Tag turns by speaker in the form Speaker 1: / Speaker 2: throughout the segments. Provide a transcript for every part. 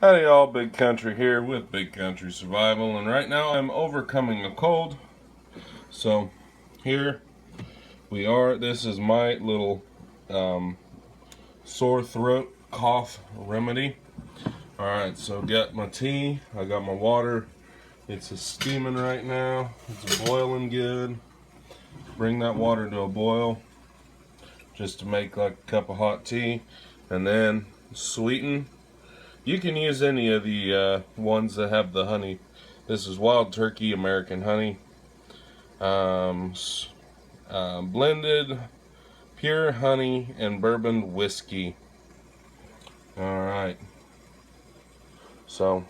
Speaker 1: Howdy y'all, Big Country here with Big Country Survival, and right now I'm overcoming a cold. So here we are. This is my little sore throat cough remedy. Alright, so got my tea, I got my water. It's steaming right now. It's boiling good. Bring that water to a boil just to make like a cup of hot tea, and then sweeten. You can use any of the ones that have the honey. This is Wild Turkey American honey. Blended pure honey and bourbon whiskey. Alright. So,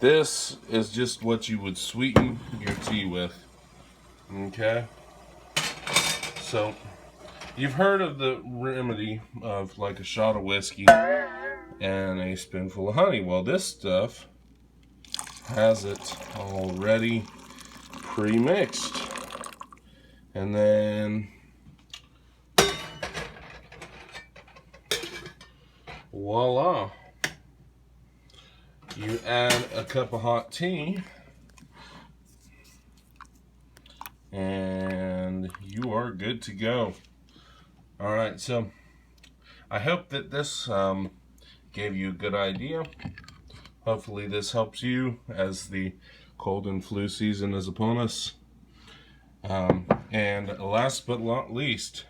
Speaker 1: this is just what you would sweeten your tea with. Okay? So, you've heard of the remedy of like a shot of whiskey and a spoonful of honey. Well, this stuff has it already pre-mixed. And then voila. You add a cup of hot tea and you are good to go. Alright, so I hope that this gave you a good idea. Hopefully this helps you as the cold and flu season is upon us. And last but not least,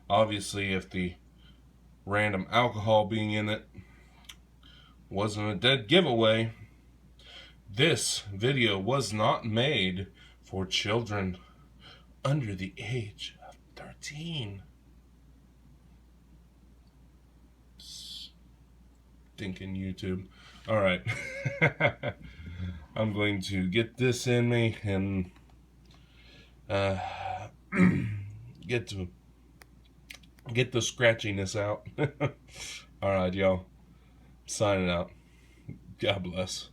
Speaker 1: obviously if the random alcohol being in it wasn't a dead giveaway, this video was not made for children under the age of 13. Stinking YouTube. Alright. I'm going to get this in me and get the scratchiness out. Alright, y'all. Signing out. God bless.